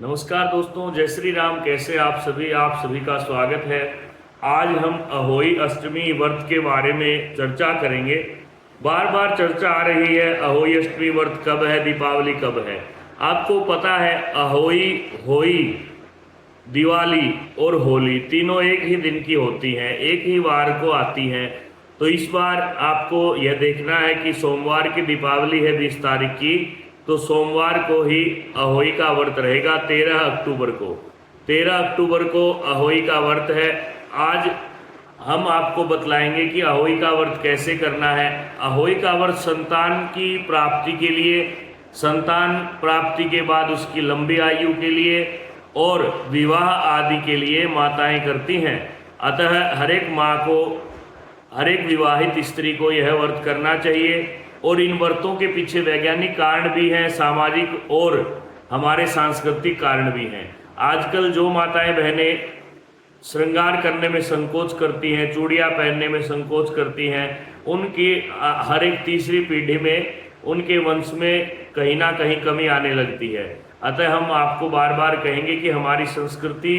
नमस्कार दोस्तों, जय श्री राम। कैसे आप सभी का स्वागत है। आज हम अहोई अष्टमी व्रत के बारे में चर्चा करेंगे। बार बार चर्चा आ रही है, अहोई अष्टमी व्रत कब है, दीपावली कब है। आपको पता है, अहोई, होई, दिवाली और होली तीनों एक ही दिन की होती हैं, एक ही वार को आती हैं। तो इस बार आपको यह देखना है कि सोमवार की दीपावली है 20 तारीख की, तो सोमवार को ही अहोई का व्रत रहेगा 13 अक्टूबर को। 13 अक्टूबर को अहोई का व्रत है। आज हम आपको बतलाएंगे कि अहोई का व्रत कैसे करना है। अहोई का व्रत संतान की प्राप्ति के लिए, संतान प्राप्ति के बाद उसकी लंबी आयु के लिए और विवाह आदि के लिए माताएं करती हैं। अतः हर एक माँ को, हर एक विवाहित स्त्री को यह व्रत करना चाहिए। और इन व्रतों के पीछे वैज्ञानिक कारण भी हैं, सामाजिक और हमारे सांस्कृतिक कारण भी हैं। आजकल जो माताएं बहनें श्रृंगार करने में संकोच करती हैं, चूड़ियाँ पहनने में संकोच करती हैं, उनकी हर एक तीसरी पीढ़ी में, उनके वंश में कहीं ना कहीं कमी आने लगती है। अतः हम आपको बार बार कहेंगे कि हमारी संस्कृति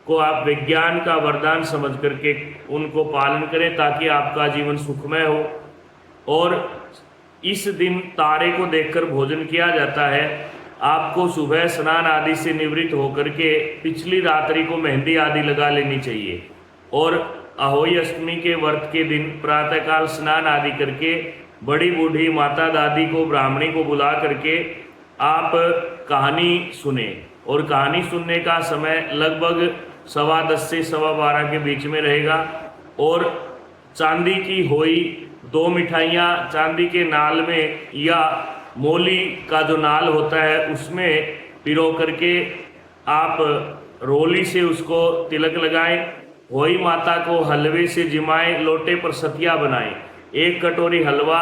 को आप विज्ञान का वरदान समझ करके उनको पालन करें, ताकि आपका जीवन सुखमय हो। और इस दिन तारे को देखकर भोजन किया जाता है। आपको सुबह स्नान आदि से निवृत्त होकर के पिछली रात्रि को मेहंदी आदि लगा लेनी चाहिए। और अहोई अष्टमी के व्रत के दिन प्रातःकाल स्नान आदि करके बड़ी बूढ़ी माता दादी को, ब्राह्मणी को बुला करके आप कहानी सुने। और कहानी सुनने का समय लगभग 10:15 से 12:15 के बीच में रहेगा। और चांदी की होई, 2 मिठाइयाँ चांदी के नाल में या मोली का जो नाल होता है उसमें पिरो करके आप रोली से उसको तिलक लगाएं। होई माता को हलवे से जिमाएं, लोटे पर सतिया बनाएं। 1 कटोरी हलवा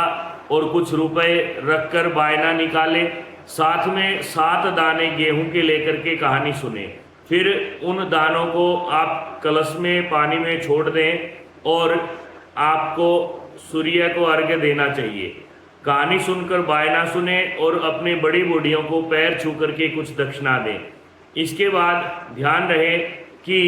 और कुछ रुपए रखकर बायना निकालें। साथ में 7 दाने गेहूं के लेकर के कहानी सुने। फिर उन दानों को आप कलश में पानी में छोड़ दें और आपको सूर्य को अर्घ्य देना चाहिए। कहानी सुनकर बायना सुने और अपनी बड़ी बूढ़ियों को पैर छू करके कुछ दक्षिणा दें। इसके बाद ध्यान रहे कि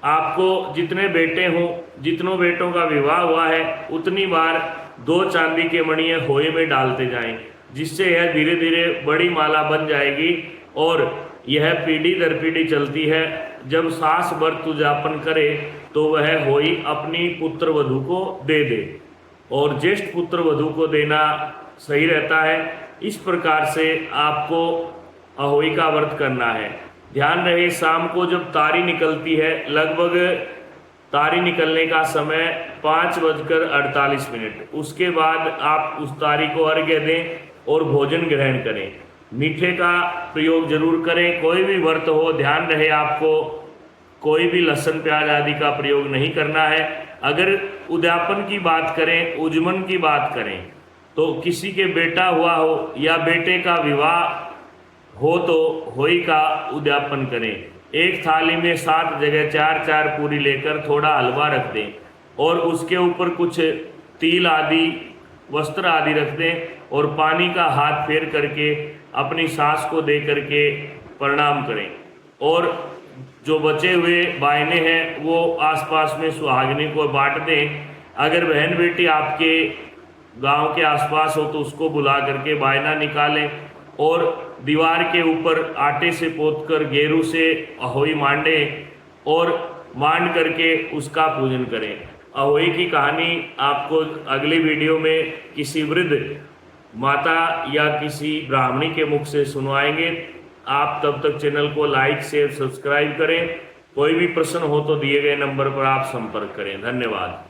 आपको जितने बेटे हों, जितनों बेटों का विवाह हुआ है, उतनी बार 2 चांदी के मणियाँ होए में डालते जाएं, जिससे यह धीरे धीरे बड़ी माला बन जाएगी। और यह पीढ़ी दर पीढ़ी चलती है। जब सास व्रत उद्यापन करे तो वह होई अपनी पुत्र वधू को दे दे, और ज्येष्ठ पुत्र वधू को देना सही रहता है। इस प्रकार से आपको अहोई का व्रत करना है। ध्यान रहे, शाम को जब तारी निकलती है, लगभग तारी निकलने का समय 5:48, उसके बाद आप उस तारी को अर्घ्य दें और भोजन ग्रहण करें। मीठे का प्रयोग जरूर करें। कोई भी व्रत हो, ध्यान रहे आपको कोई भी लहसुन प्याज आदि का प्रयोग नहीं करना है। अगर उद्यापन की बात करें, उजमन की बात करें, तो किसी के बेटा हुआ हो या बेटे का विवाह हो तो होई का उद्यापन करें। एक थाली में 7 जगह 4-4 पूरी लेकर थोड़ा हलवा रख दें और उसके ऊपर कुछ तिल आदि, वस्त्र आदि रख दें और पानी का हाथ फेर करके अपनी सास को दे करके प्रणाम करें। और जो बचे हुए बायने हैं वो आसपास में सुहागिनी को बांट दें। अगर बहन बेटी आपके गांव के आसपास हो तो उसको बुला करके बायना निकालें और दीवार के ऊपर आटे से पोतकर गेरू से अहोई मांडें और मांड करके उसका पूजन करें। अहोई की कहानी आपको अगली वीडियो में किसी वृद्ध माता या किसी ब्राह्मणी के मुख से सुनवाएंगे। आप तब तक चैनल को लाइक, शेयर, सब्सक्राइब करें। कोई भी प्रश्न हो तो दिए गए नंबर पर आप संपर्क करें। धन्यवाद।